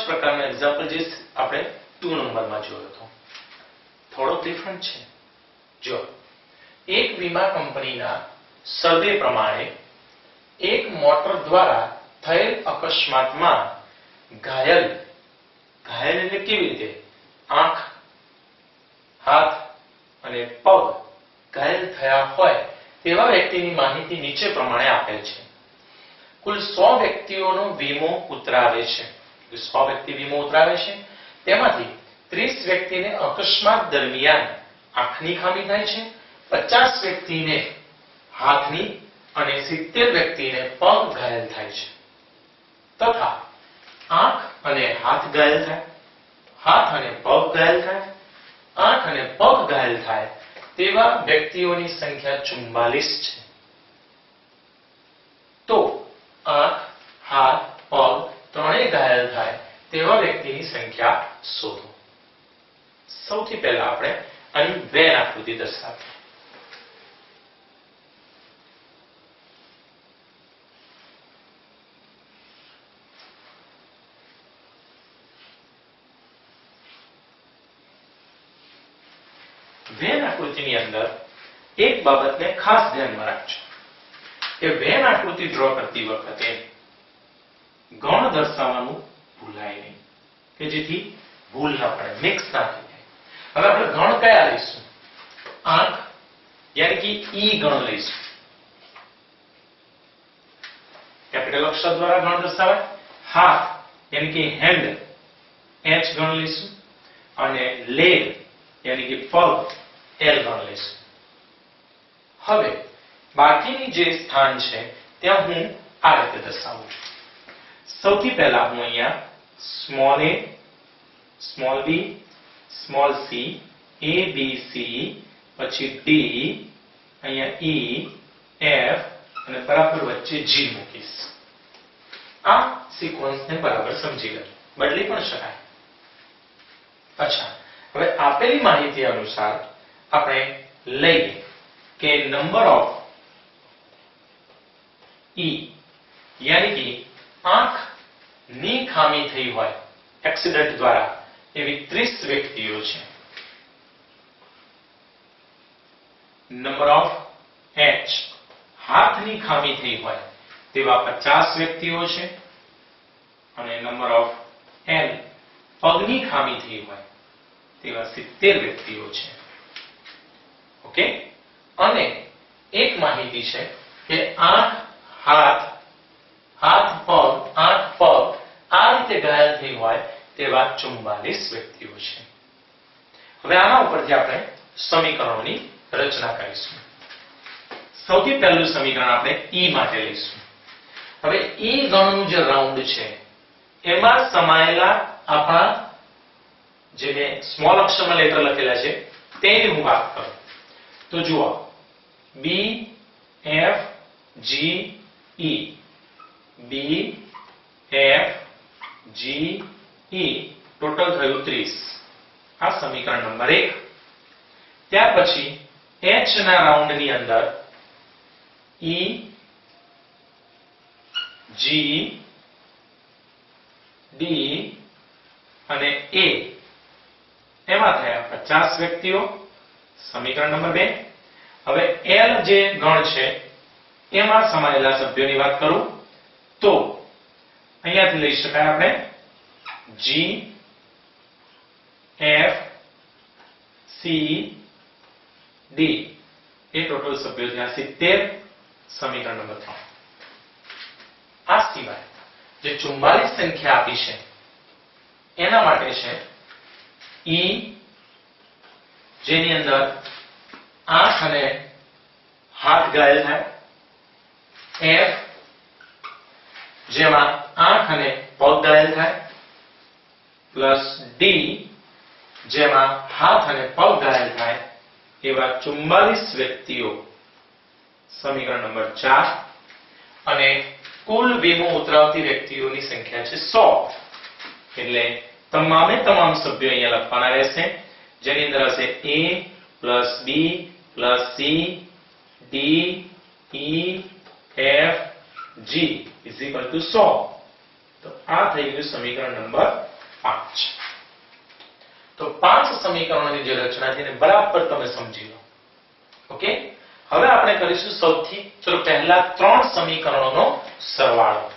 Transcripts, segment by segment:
પ્રકારનો એક્ઝામ્પલ જે આપણે 2 નંબરમાં જોયો હતો, થોડો ડિફરન્ટ છે. જો એક વીમા કંપનીના સર્વે પ્રમાણે એક મોટર દ્વારા થયેલ અકસ્માતમાં ઘાયલ એટલે કેવી રીતે? આંખ, હાથ અને પગ ઘાયલ થયા હોય તેવા વ્યક્તિની માહિતી નીચે પ્રમાણે આપેલ છે. કુલ 100 વ્યક્તિઓનો વીમો ઉતરાવે છે. 100 વ્યક્તિ વીમો ઉતરાવે છે. તેમાંથી 30 વ્યક્તિને અકસ્માત દરમિયાન આંખની ખામી થાય છે, 50 વ્યક્તિને હાથની અને 70 વ્યક્તિને પગ ઘાયલ થાય છે. તથા આંખ અને હાથ ઘાયલ થાય, હાથ અને પગ ઘાયલ થાય, આંખ અને પગ ઘાયલ થાય તેવા વ્યક્તિઓની સંખ્યા 44 છે. તો આંખ, હાથ, પગ ત્રણેય ઘાયલ થાય તેવા વ્યક્તિની સંખ્યા શોધો. સૌથી પહેલા આપણે અહીં વેન આકૃતિ દર્શાવીએ. વેન આકૃતિની અંદર એક બાબતને ખાસ ધ્યાનમાં રાખજો કે વેન આકૃતિ ડ્રો કરતી વખતે ગણ દર્શાવવાનું ભૂલાય નહીં, કે જેથી ભૂલ ના પડે, મિક્સ ના થઈ જાય. હવે આપણે ગણ કયા લઈશું? આંખ યાની કે ઈ ગણ લઈશું. કેપિટલ અક્ષર દ્વારા ગણ દર્શાવાય. હાથ યાની કે હેન્ડ, એચ ગણ લઈશું. અને લેગ યાની કે પગ, એલ ગણ લઈશું. હવે બાકીની જે સ્થાન છે ત્યાં હું આ રીતે દર્શાવું છું. સૌથી પહેલા હું અહીંયા small a, small b, small c, a b c, પછી d, અહીંયા e, f અને બરાબર વચ્ચે g મૂકીશ. આ સિક્વન્સને બરાબર સમજી લો, બદલી પણ શકાય. અચ્છા, હવે આપેલી માહિતી અનુસાર આપણે લઈએ કે નંબર ઓફ E યાની કે આંખની ખામી થઈ હોય એક્સિડન્ટ દ્વારા એવી 30 વ્યક્તિઓ છે. નંબર ઓફ H હાથની ખામી થઈ હોય તેવા 50 વ્યક્તિઓ છે. અને નંબર ઓફ L પગની ખામી થઈ હોય તેવા 70 વ્યક્તિઓ છે. ઓકે. અને એક માહિતી છે કે આંખ, હાથ, પગ, આંખ, પગ આ રીતે ઘાયલ થઈ હોય તેવા 44 વ્યક્તિઓ છે. હવે આના ઉપરથી આપણે સમીકરણોની રચના કરીશું. સૌથી પહેલું સમીકરણ આપણે E માટે લઈશું. હવે E ગણનું જે રાઉન્ડ છે એમાં સમાયેલા આપણા જે મેં સ્મોલ અક્ષરમાં લેટર લખેલા છે તેની હું વાત કરું તો જુઓ B, F, G, E, B, F, G, E total થયું 30. આ સમીકરણ નંબર 1. ત્યાર પછી H ના રાઉન્ડની અંદર E, G, D અને A એમાં થયા 50 વ્યક્તિઓ. સમીકરણ નંબર 2. હવે L જે ગણ છે એમાં સમાયેલા સભ્યોની વાત કરું તો અહીંયાથી લઈ શકાય આપણે G, F, C, D એ ટોટલ સભ્યો થયા 70. સમીકરણ નંબર 3. આ સિવાય જે 44 સંખ્યા આપી છે એના માટે છે E જેની અંદર આંખ અને હાથ ઘાયલ થાય, F જેમાં આંખ અને પગ ઘાયલ થાય, પ્લસ D જેમાં હાથ અને પગ ઘાયલ થાય એવા 44 વ્યક્તિઓ. સમીકરણ નંબર 4. અને કુલ વીમો ઉતરાવતી વ્યક્તિઓની સંખ્યા છે 100. એટલે તમામે તમામ સભ્યો અહીંયા લખવાના રહેશે જેની અંદર હશે A plus B plus C D E F G is equal to 100. તો આ થઈ ગયું સમીકરણ નંબર 5. તો 5 સમીકરણોની જે રચના છે એને બરાબર તમે સમજી લો. ઓકે, હવે આપણે કરીશું સૌથી ચલો પહેલા 3 સમીકરણોનો સરવાળો.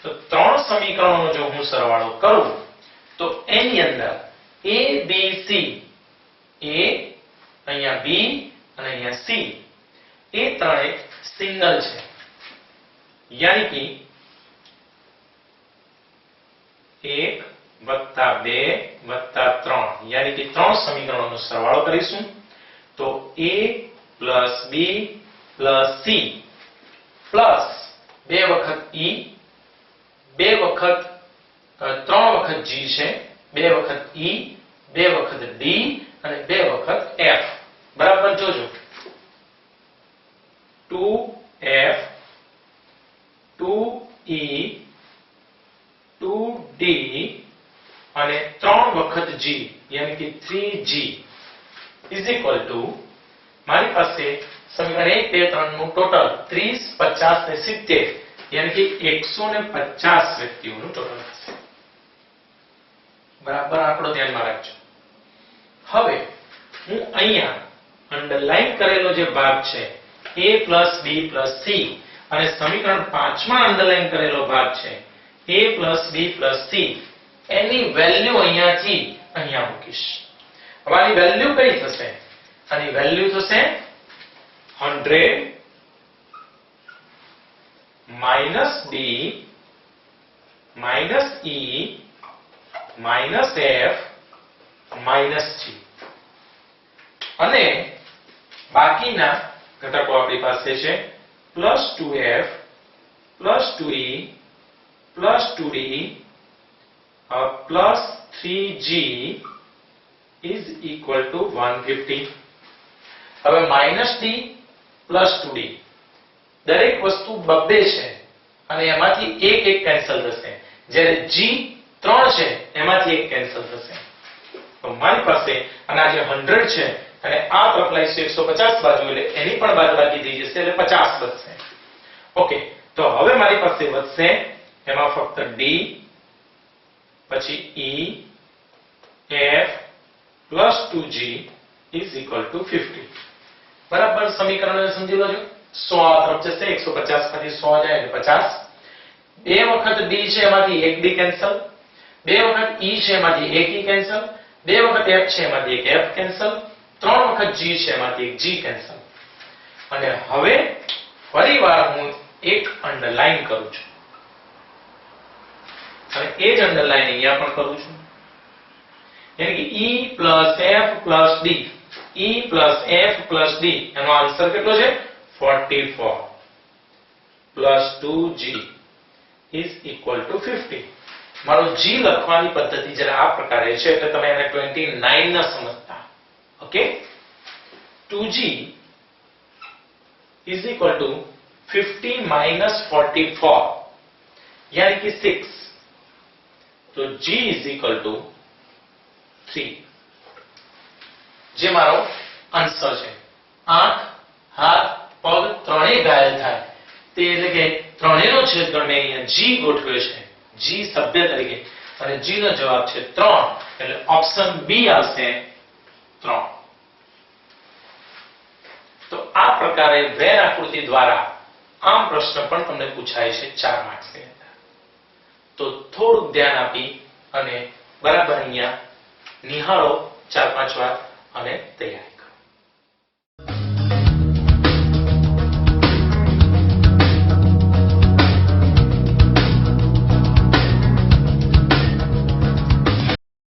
તો 3 સમીકરણોનો જો હું સરવાળો કરું તો એની અંદર a b c, a અહીંયા b અને અહીંયા c, એ ત્રણે સિંગલ છે, યાની કે 1 + 2 + 3, યાની કે 3 સમીકરણોનો સરવાળો કરીશું તો a + b + c પ્લસ 2 વખત e, 2 વખત 3 વખત g છે, 2 વખત e, 2 વખત d અને 2 વખત f. બરાબર જોજો, 2f, 2e, 2d અને 3 વખત g યાની કે 3g ઇઝ ઇક્વલ ટુ મારી પાસે સમીકરણ 1 2 3 નું ટોટલ 30 50 ને 70 યાની કે 150 વ્યક્તિઓનું ટોટલ થશે. બરાબર આંકડો ધ્યાનમાં રાખજો. હવે હું અહીંયા અંડરલાઈન કરેલો જે ભાગ છે a + b + c અને સમીકરણ 5 માં અંડરલાઈન કરેલો ભાગ છે a + b + c, any value અહીંયાથી અહીંયા મૂકીશ. હવે આની વેલ્યુ કઈ થશે? આની વેલ્યુ થશે 100 - b - e - f - g અને બાકીના ઘટકો આપણી પાસે છે +2f +2e +2d +3g is equal to 150. હવે -d +2d દરેક વસ્તુ બબ્બે છે અને એમાંથી એક કેન્સલ થશે, જ્યારે g 3 છે એમાંથી એક કેન્સલ થશે. તો મારી પાસે અને આ જે 100 છે અને આ તરફ લઈશું 150 બાજુ એટલે એની પણ બાદબાકી થઈ જશે એટલે 50 બચશે. ઓકે, તો હવે મારી પાસે વધશે એમાં ફક્ત d પછી e f +2g is equal to 50. બરાબર સમીકરણને સમજી લોજો. 100 આ તરફ જશે, 150 માંથી 100 જાય એટલે 50. 2 વખત d છે એમાંથી એક d કેન્સલ, 2 વખત e છે એમાંથી એક e કેન્સલ, 2 વખત f છે એમાંથી એક f કેન્સલ, 3 વખત g છે એમાંથી એક g કેન્સલ. અને હવે ફરીવાર હું એક અંડરલાઈન કરું છું અને એ જ અંડરલાઈન અહીંયા પણ કરું છું, એટલે કે e + f + d, e + f + d એનો આન્સર કેટલો છે? 44 + 2g is equal to 50. મારો g લખવાની પદ્ધતિ જરા આ પ્રકારે છે એટલે તમે એને 29 ના સમજતા. Okay, 2g is equal to 50 - 44 यानी कि 6. तो g is equal to 3. જે મારો આન્સર છે. આંખ હાથ પગ ત્રણેય ઘાયલ થાય તે એટલે કે ત્રણેયનો છેદગણ મેં અહીંયા g ગોઠવ્યો છે, g સભ્ય તરીકે, અને g નો જવાબ છે 3 એટલે ઓપ્શન બી આવશે 3. તો આ પ્રકારે વેન આકૃતિ દ્વારા આમ પ્રશ્ન પણ તમને પૂછાય છે 4 માર્ક્સની અંદર. તો થોડુંક ધ્યાન આપી અને બરાબર અહીંયા નિહાળો 4-5 વાર અને તૈયાર.